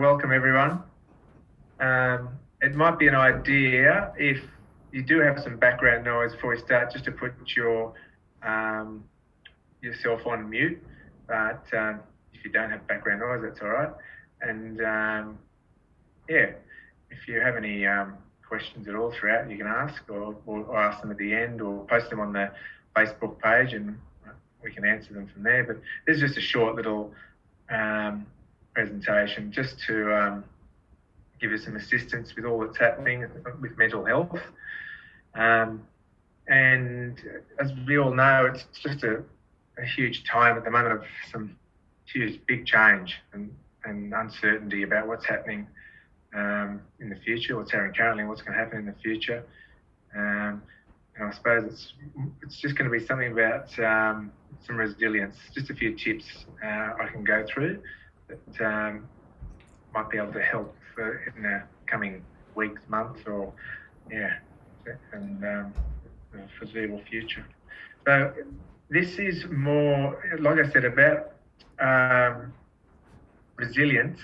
welcome everyone. It might be an idea if you do have some background noise before we start, just to put yourself on mute. But if you don't have background noise, that's all right. And if you have any questions at all throughout, you can ask, or ask them at the end, or post them on the Facebook page, and we can answer them from there. But this is just a short little presentation just to give you some assistance with all that's happening with mental health. And as we all know, it's just a huge time at the moment of some huge big change and uncertainty about what's happening in the future, what's happening currently, and what's going to happen in the future. And I suppose it's just going to be something about some resilience, just a few tips I can go through that might be able to help in the coming weeks, months, or and the foreseeable future. So this is more, like I said, about resilience.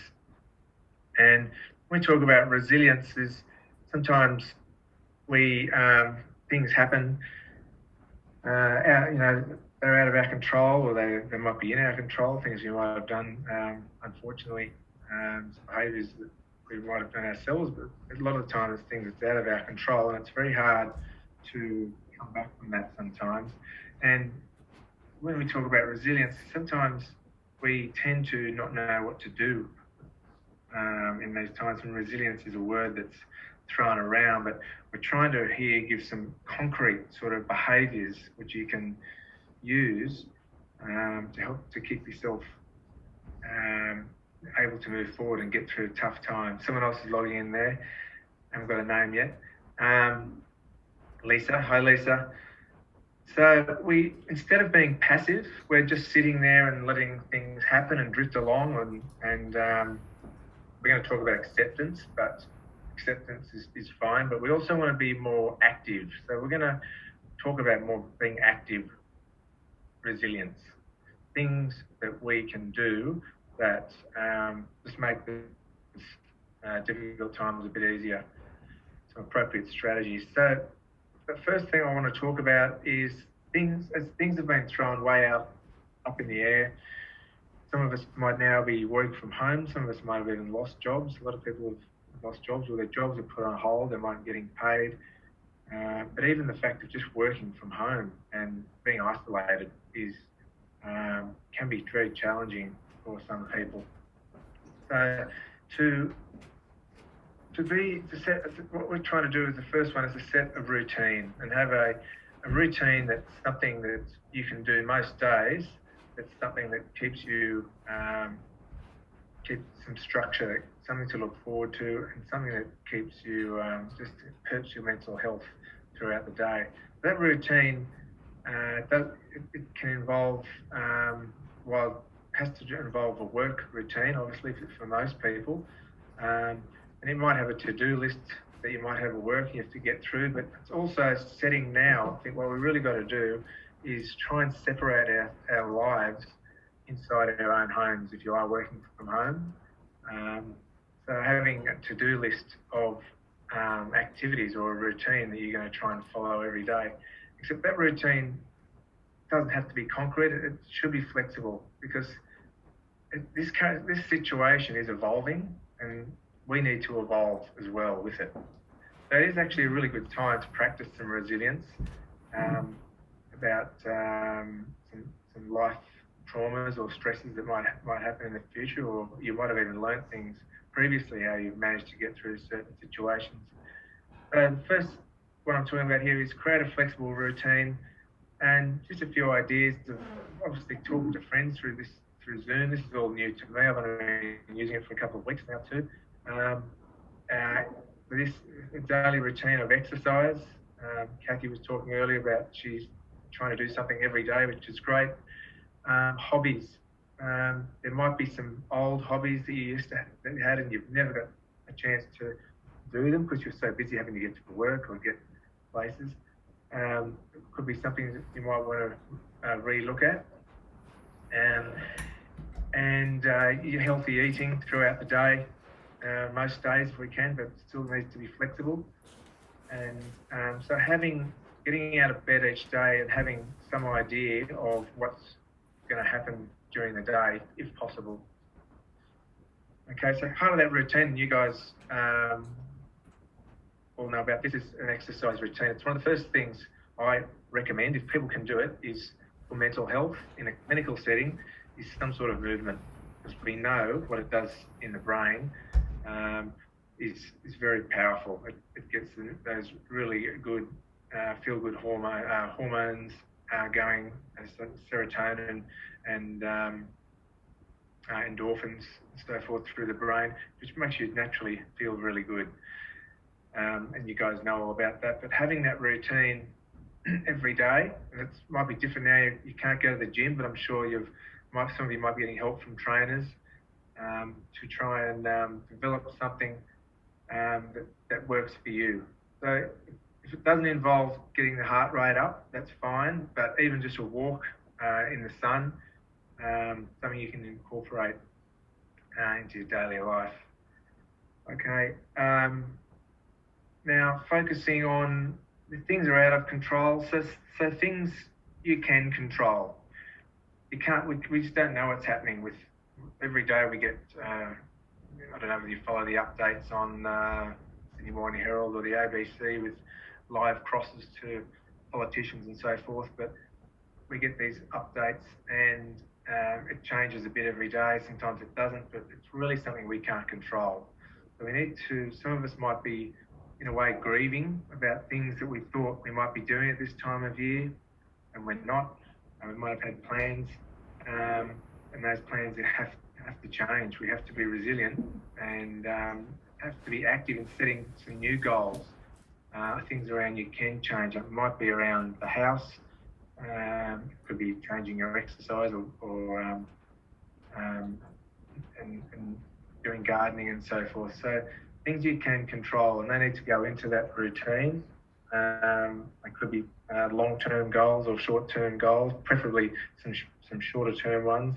And when we talk about resilience, is sometimes things happen, they're out of our control, or they might be in our control, things we might have done, unfortunately, some behaviours that we might have done ourselves, but a lot of the time it's things that's out of our control, and it's very hard to come back from that sometimes. And when we talk about resilience, sometimes we tend to not know what to do in those times when resilience is a word that's thrown around, but we're trying to here give some concrete sort of behaviours which you can use to help to keep yourself able to move forward and get through tough times. Someone else is logging in there. I haven't got a name yet. Lisa. Hi, Lisa. So instead of being passive, we're just sitting there and letting things happen and drift along, and we're going to talk about acceptance, but acceptance is fine, but we also want to be more active. So we're going to talk about more being active resilience, things that we can do that just make the difficult times a bit easier, some appropriate strategies. So the first thing I want to talk about is things have been thrown way up in the air. Some of us might now be working from home, some of us might have even lost jobs. A lot of people have lost jobs, or their jobs are put on hold, they might be getting paid. But even the fact of just working from home and being isolated can be very challenging for some people. So what we're trying to do is, the first one is a set of routine, and have a routine that's something that you can do most days. That's something that keeps you keeps some structure, something to look forward to, and something that keeps you just helps your mental health throughout the day. That routine it can involve has to involve a work routine, obviously, for most people. And it might have a to-do list that you might have at work you have to get through, but it's also setting now. I think what we really got to do is try and separate our lives inside our own homes if you are working from home. So having a to-do list of activities or a routine that you're going to try and follow every day. Except that routine doesn't have to be concrete, it should be flexible, because this situation is evolving, and we need to evolve as well with it. So it is actually a really good time to practice some resilience about some life traumas or stresses that might happen in the future, or you might have even learnt things previously, how you've managed to get through certain situations. First, what I'm talking about here is create a flexible routine, and just a few ideas of obviously talking to friends through Zoom. This is all new to me. I've only been using it for a couple of weeks now too. This daily routine of exercise. Kathy was talking earlier about she's trying to do something every day, which is great. Hobbies. There might be some old hobbies that you had and you've never got a chance to do them because you're so busy having to get to work or get places. It could be something that you might want to re-look at. And your healthy eating throughout the day. most days if we can, but still needs to be flexible. And so getting out of bed each day and having some idea of what's going to happen during the day, if possible. Okay, so part of that routine, you guys all know about this, is an exercise routine. It's one of the first things I recommend, if people can do it, is for mental health in a clinical setting, is some sort of movement, because we know what it does in the brain is very powerful. It gets those really good feel-good hormones going, as serotonin and endorphins and so forth through the brain, which makes you naturally feel really good. And you guys know all about that. But having that routine every day, and it might be different now. You can't go to the gym, but I'm sure some of you might be getting help from trainers to try and develop something that works for you. So if it doesn't involve getting the heart rate up, that's fine. But even just a walk in the sun, something you can incorporate into your daily life. Okay. Now focusing on the things are out of control. So things you can control. You can't. We just don't know what's happening. With every day we get. I don't know whether you follow the updates on Sydney Morning Herald or the ABC with live crosses to politicians and so forth, but we get these updates and it changes a bit every day. Sometimes it doesn't, but it's really something we can't control. So we need to, some of us might be in a way grieving about things that we thought we might be doing at this time of year and we're not, and we might have had plans and those plans have to change. We have to be resilient and have to be active in setting some new goals. Things around you can change. It might be around the house. It could be changing your exercise or and doing gardening and so forth. So things you can control, and they need to go into that routine. It could be long-term goals or short-term goals, preferably some shorter-term ones.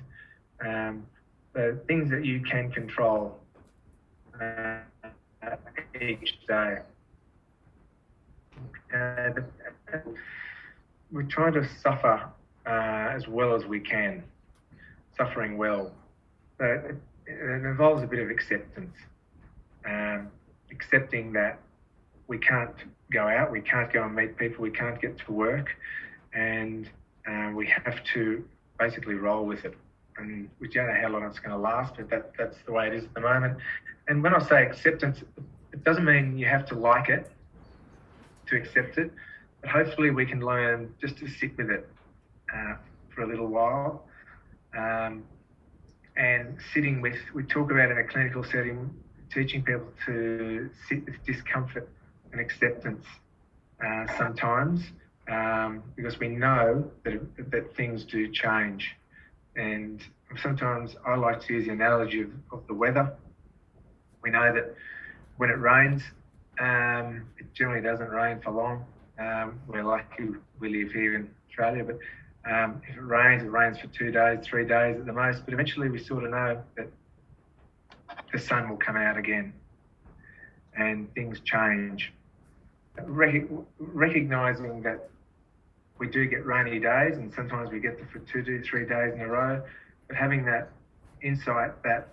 So things that you can control each day. We try to suffer as well as we can, suffering well. So it involves a bit of acceptance, accepting that we can't go out, we can't go and meet people, we can't get to work, and we have to basically roll with it. And we don't know how long it's going to last, but that's the way it is at the moment. And when I say acceptance, it doesn't mean you have to like it to accept it, but hopefully we can learn just to sit with it for a little while. And sitting with, we talk about in a clinical setting, teaching people to sit with discomfort and acceptance sometimes, because we know that things do change. And sometimes I like to use the analogy of the weather. We know that when it rains, it generally doesn't rain for long. We're lucky we live here in Australia, but if it rains for 2 days, 3 days at the most. But eventually we sort of know that the sun will come out again and things change. Recognizing that we do get rainy days and sometimes we get them for 2 to 3 days in a row, but having that insight that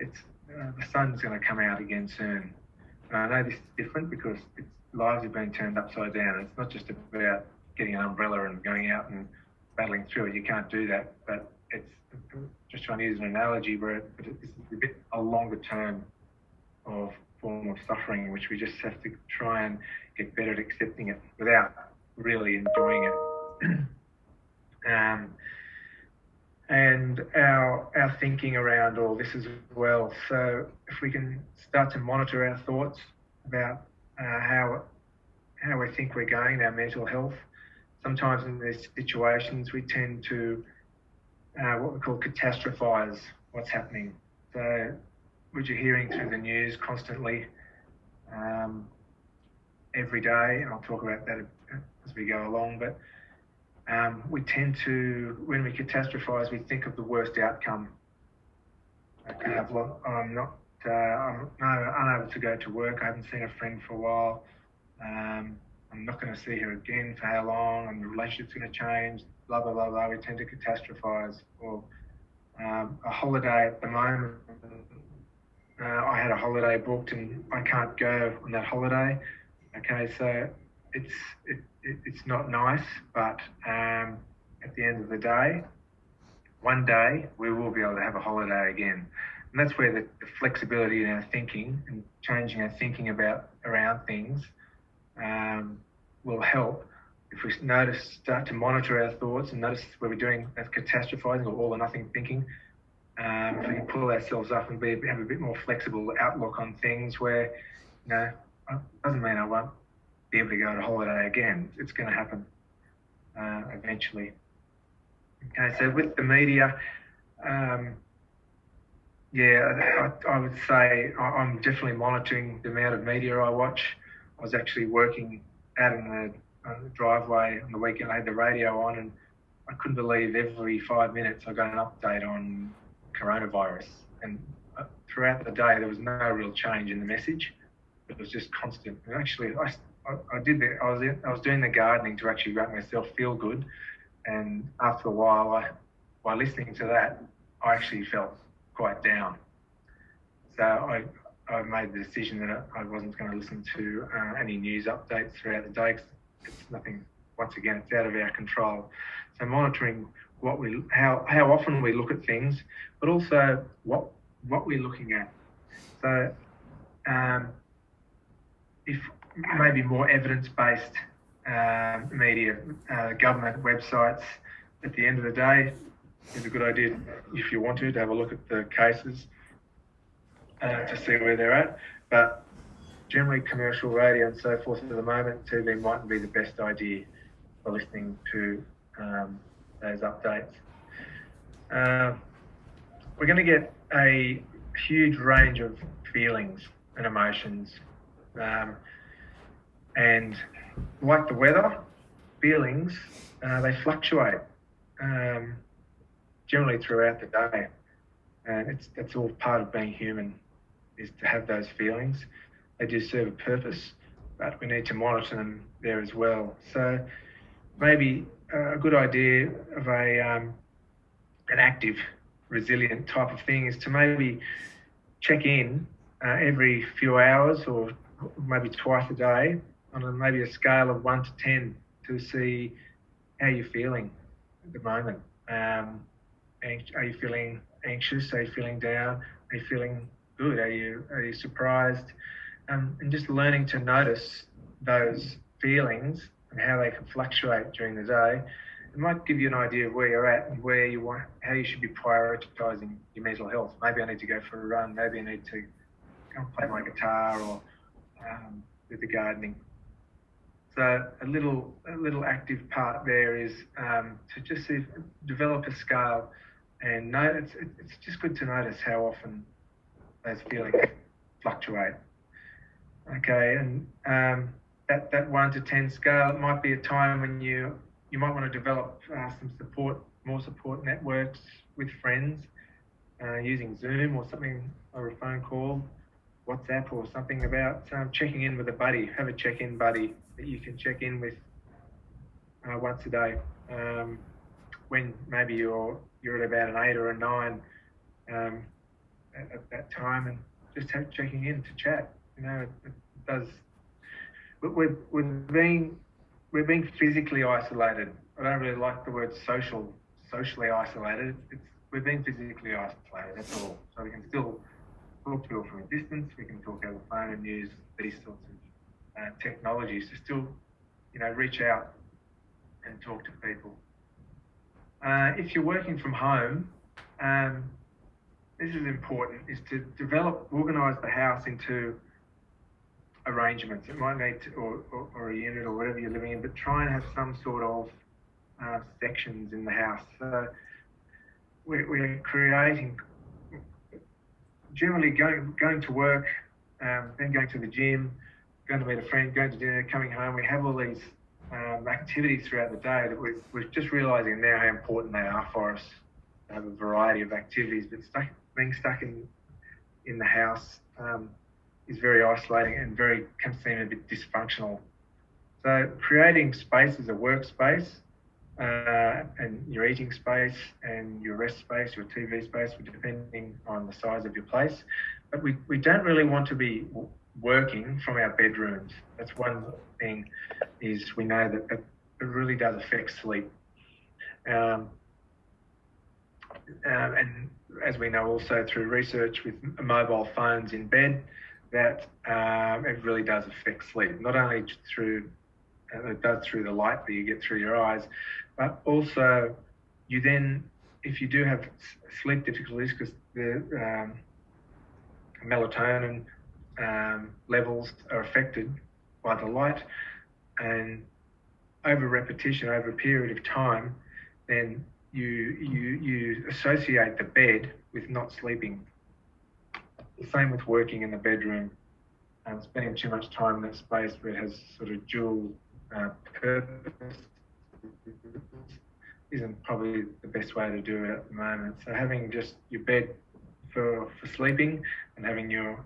it's the sun's going to come out again soon. And I know this is different because lives have been turned upside down. It's not just about getting an umbrella and going out and battling through it. You can't do that, but it's just trying to use an analogy where it's a bit a longer term of form of suffering, which we just have to try and get better at accepting it without really enjoying it. And our thinking around all this as well. So if we can start to monitor our thoughts about how we think we're going, our mental health. Sometimes in these situations we tend to what we call catastrophize what's happening. So which you're hearing through the news constantly every day, and I'll talk about that as we go along, but we tend to, when we catastrophize, we think of the worst outcome. I'm not I'm unable to go to work. I haven't seen a friend for a while. I'm not going to see her again for how long, and the relationship's going to change, blah, blah, blah, blah. We tend to catastrophize. Or a holiday at the moment, I had a holiday booked and I can't go on that holiday. Okay, so it's not nice, but at the end of the day, one day we will be able to have a holiday again. And that's where the flexibility in our thinking and changing our thinking around things will help. If we start to monitor our thoughts and notice where we're doing that catastrophizing or all or nothing thinking, if we can pull ourselves up and have a bit more flexible outlook on things where, it doesn't mean I won't be able to go on a holiday again. It's going to happen eventually. Okay, so with the media, I would say I'm definitely monitoring the amount of media I watch. I was actually working out on the driveway on the weekend. I had the radio on, and I couldn't believe every 5 minutes I got an update on coronavirus. And throughout the day, there was no real change in the message. It was just constant. And actually, I was doing the gardening to actually make myself feel good. And after a while, by listening to that, I actually felt quite down. So I made the decision that I wasn't going to listen to any news updates throughout the day. It's nothing. Once again, it's out of our control. So monitoring how often we look at things, but also what we're looking at. So if maybe more evidence-based media, government websites, at the end of the day, it's a good idea if you want to have a look at the cases to see where they're at. But generally, commercial radio and so forth at the moment, TV mightn't be the best idea for listening to those updates. We're going to get a huge range of feelings and emotions. And like the weather, feelings, they fluctuate generally throughout the day. And that's all part of being human, is to have those feelings. They do serve a purpose, but we need to monitor them there as well. So maybe a good idea of an active, resilient type of thing is to maybe check in every few hours or maybe twice a day on maybe a scale of 1 to 10 to see how you're feeling at the moment. Are you feeling anxious? Are you feeling down? Are you feeling good? Are you surprised? And just learning to notice those feelings and how they can fluctuate during the day. It might give you an idea of where you're at and how you should be prioritising your mental health. Maybe I need to go for a run. Maybe I need to go and play my guitar or do the gardening. So a little active part there is to just develop a scale, and it's just good to notice how often those feelings fluctuate. Okay, and that 1 to 10 scale, it might be a time when you might want to develop more support networks with friends using Zoom or something, or a phone call, WhatsApp or something, about checking in with a buddy. Have a check-in buddy that you can check in with once a day. When maybe you're at about an 8 or a 9 at that time, and just checking in to chat. It does. We're being physically isolated. I don't really like the word socially isolated. We're being physically isolated. That's all. So we can still talk to people from a distance. We can talk over the phone and use these sorts of technologies to still, reach out and talk to people. If you're working from home, this is important, is to organise the house into arrangements. It might need to, or a unit or whatever you're living in, but try and have some sort of sections in the house. So we're creating, generally going to work, then going to the gym, going to meet a friend, going to dinner, coming home. We have all these activities throughout the day that we're just realising now how important they are for us to have a variety of activities. But being stuck in in the house is very isolating and can seem a bit dysfunctional. So creating space as a workspace and your eating space and your rest space, your TV space, depending on the size of your place. But we don't really want to be working from our bedrooms. That's one thing, is we know that it really does affect sleep. And as we know also through research with mobile phones in bed, that it really does affect sleep, not only through it does through the light that you get through your eyes, but also you then, if you do have sleep difficulties, because the melatonin levels are affected by the light, and over repetition, over a period of time, then you associate the bed with not sleeping. The same with working in the bedroom. Spending too much time in that space where it has sort of dual purpose isn't probably the best way to do it at the moment. So having just your bed for sleeping and having your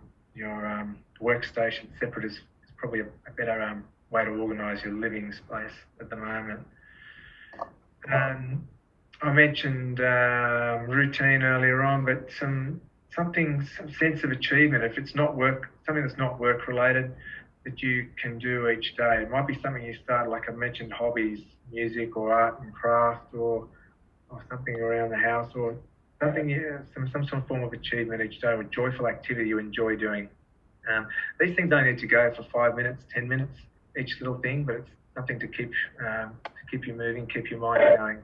workstation separate is probably a better way to organise your living space at the moment. I mentioned routine earlier on, but some sense of achievement. If it's not something that's not work related, that you can do each day. It might be something you start, like I mentioned, hobbies, music or art and craft, or something around the house, or something, some sort of form of achievement each day, or joyful activity you enjoy doing. These things don't need to go for 5 minutes, 10 minutes, each little thing, but it's something to keep you moving, keep your mind going.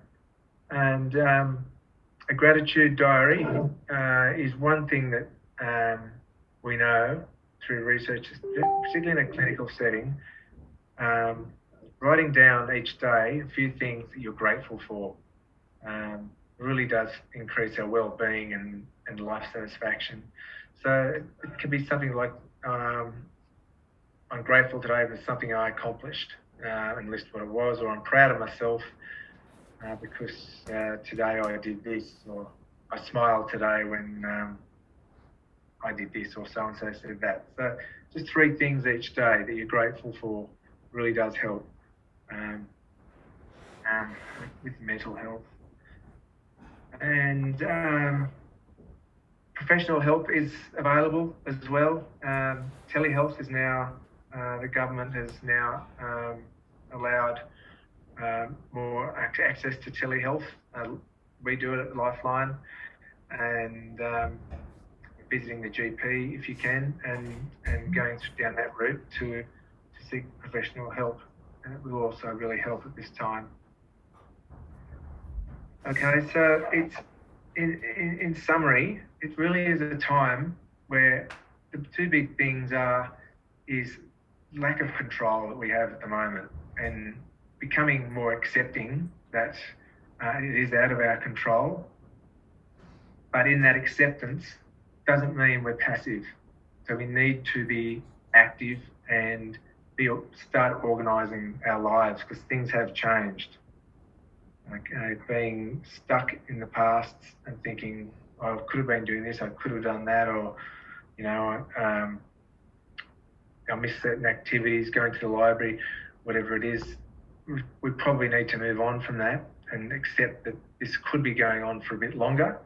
And a gratitude diary is one thing that we know through research, particularly in a clinical setting, writing down each day a few things that you're grateful for really does increase our well-being and life satisfaction. So it can be something like, I'm grateful today for something I accomplished, and list what it was, or I'm proud of myself because today I did this, or I smiled today when I did this, or so-and-so said that. So just 3 things each day that you're grateful for really does help with mental health. And professional help is available as well. Telehealth is now, the government has now allowed more access to telehealth. We do it at Lifeline, and visiting the GP if you can, and going down that route to seek professional help. And it will also really help at this time. Okay, so it's in summary, it really is a time where the 2 big things is lack of control that we have at the moment, and becoming more accepting that it is out of our control. But in that acceptance doesn't mean we're passive. So we need to be active and start organising our lives, because things have changed. Being stuck in the past and thinking, oh, I could have been doing this, I could have done that, or I missed certain activities, going to the library, whatever it is. We probably need to move on from that and accept that this could be going on for a bit longer.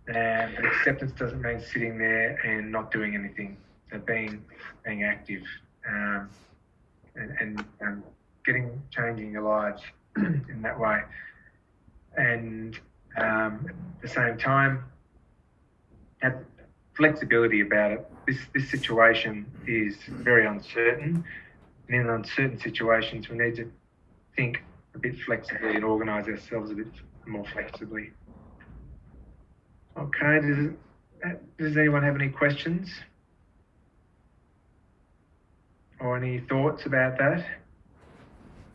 And acceptance doesn't mean sitting there and not doing anything. So being active and changing your lives in that way. And at the same time, have flexibility about it. This situation is very uncertain. And in uncertain situations, we need to think a bit flexibly and organise ourselves a bit more flexibly. Okay, does anyone have any questions? Or any thoughts about that?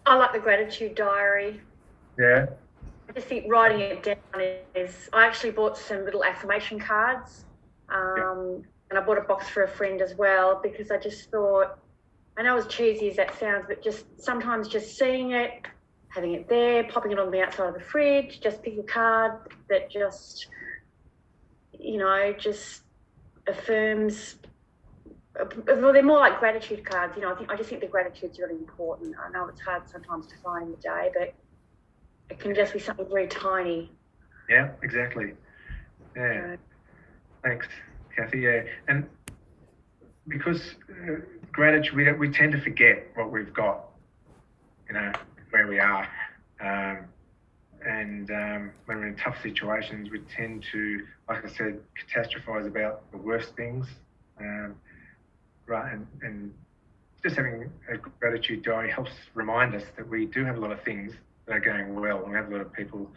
I like the gratitude diary. Yeah. I just think writing it down is, I actually bought some little affirmation cards, and I bought a box for a friend as well, because I just thought, I know as cheesy as that sounds, but just sometimes just seeing it, having it there, popping it on the outside of the fridge, just pick a card that just affirms. Well, they're more like gratitude cards. I just think the gratitude's really important. I know it's hard sometimes to find in the day, but it can just be something very tiny. Yeah, exactly. Yeah. Thanks, Kathy. Yeah, and because gratitude, we tend to forget what we've got, where we are. And when we're in tough situations, we tend to, like I said, catastrophize about the worst things. Right, and just having a gratitude diary helps remind us that we do have a lot of things that are going well. We have a lot of people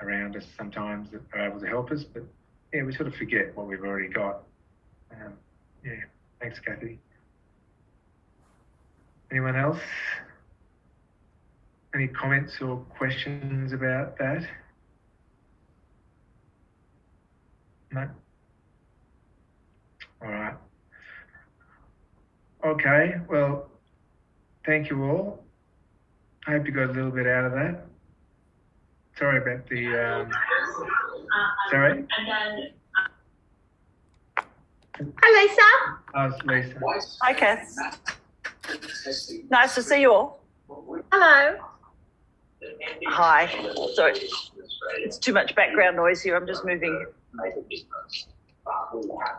around us sometimes that are able to help us, but yeah, we sort of forget what we've already got. Yeah, thanks, Kathy. Anyone else? Any comments or questions about that? No? All right. Okay, well, thank you all. I hope you got a little bit out of that. Sorry about the... Sorry? Hi, Lisa. Oh, it's Lisa. Hi, Kath. Nice to see you all. Hello. Hi. Sorry, it's too much background noise here. I'm just moving.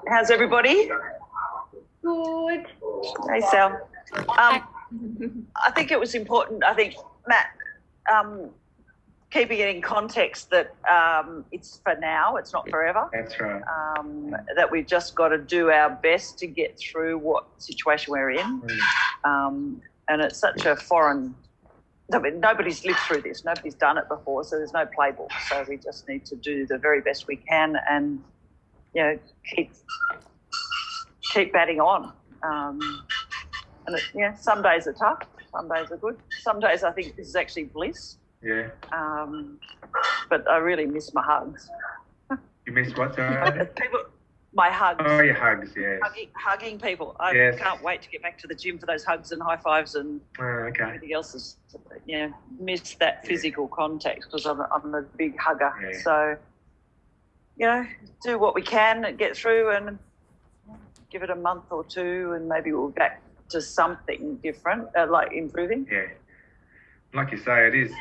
How's everybody? Good. Hey, Sal. I think it was important, Matt, keeping it in context that it's for now, it's not forever. That's right. That we've just got to do our best to get through what situation we're in. And it's such a foreign... nobody's lived through this. Nobody's done it before, so there's no playbook. So we just need to do the very best we can and, keep batting on. And some days are tough, some days are good. Some days I think this is actually bliss. Yeah. But I really miss my hugs. You miss what, sorry? My hugs. Oh, your hugs, yes. Hugging people. I can't wait to get back to the gym for those hugs and high fives and everything else. Is, miss that physical contact because I'm a big hugger. Yeah. So, do what we can and get through and give it a month or two and maybe we'll be back to something different, like improving. Yeah. Like you say, it is,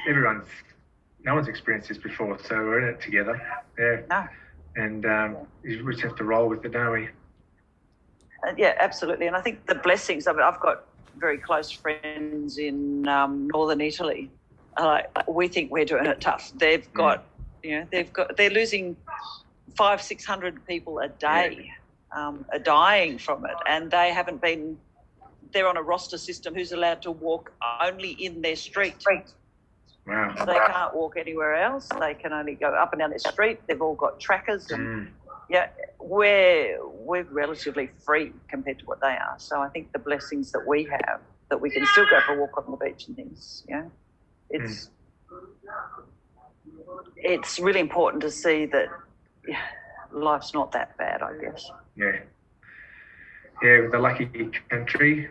no one's experienced this before, so we're in it together. Yeah. No. And we just have to roll with it, don't we? Yeah, absolutely. And I think the blessings of it, I've got very close friends in northern Italy. We think we're doing it tough. They've got, they're losing 500-600 people a day are dying from it, and they haven't been. They're on a roster system. Who's allowed to walk only in their street? Wow. They can't walk anywhere else. They can only go up and down their street. They've all got trackers. And, we're relatively free compared to what they are. So I think the blessings that we have, that we can still go for a walk on the beach and things, it's really important to see that life's not that bad, I guess. Yeah. Yeah, with the lucky country,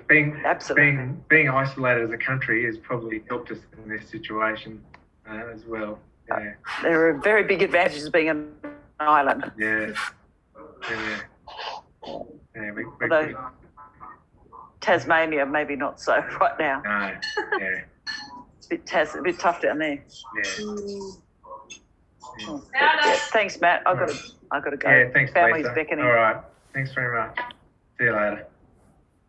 being isolated as a country has probably helped us in this situation as well. Yeah. There are very big advantages of being an island. Yeah. Although Tasmania, maybe not so right now. No. Yeah. It's a bit tough down there. Yeah. Thanks, Matt. I've got to go. Yeah, thanks, Family's Lisa. beckoning. All right. Thanks very much. See you later.